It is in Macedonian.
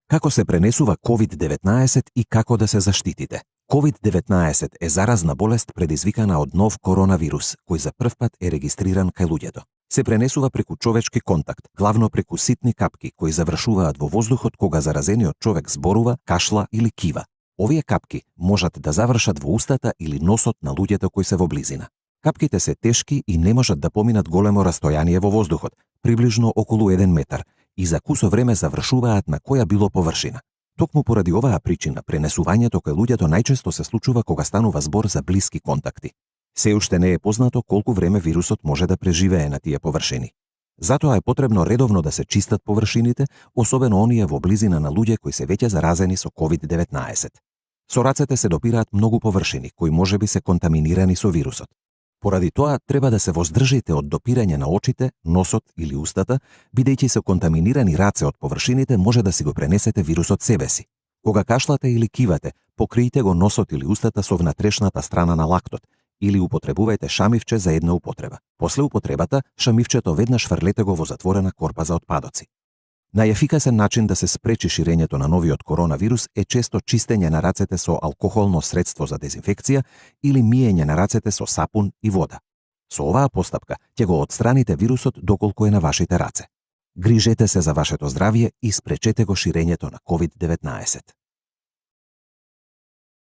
Како се пренесува COVID-19 и како да се заштитите? COVID-19 е заразна болест предизвикана од нов коронавирус, кој за прв пат е регистриран кај луѓето. Се пренесува преку човечки контакт, главно преку ситни капки кои завршуваат во воздухот кога заразениот човек зборува, кашла или кива. Овие капки можат да завршат во устата или носот на луѓето кои се во близина. Капките се тешки и не можат да поминат големо растојание во воздухот, приближно околу 1 метар, и за кусо време завршуваат на која било површина. Токму поради оваа причина, пренесувањето кај луѓето најчесто се случува кога станува збор за блиски контакти. Се уште не е познато колку време вирусот може да преживее на тие површини. Затоа е потребно редовно да се чистат површините, особено оние во близина на луѓе кои се веќе заразени со COVID-19. Со рацете се допираат многу површини кои можеби се контаминирани со вирусот. Поради тоа треба да се воздржите од допирање на очите, носот или устата, бидејќи се контаминирани раце од површините може да си го пренесете вирусот себе си. Кога кашлате или кивате, покријте го носот или устата со внатрешната страна на лактот или употребувајте шамивче за една употреба. После употребата, шамивчето веднаш фрлете го во затворена корпа за отпадоци. Најефикасен начин да се спречи ширењето на новиот коронавирус е често чистење на рацете со алкохолно средство за дезинфекција или миење на рацете со сапун и вода. Со оваа постапка ќе го отстраните вирусот доколку е на вашите раце. Грижете се за вашето здравје и спречете го ширењето на COVID-19.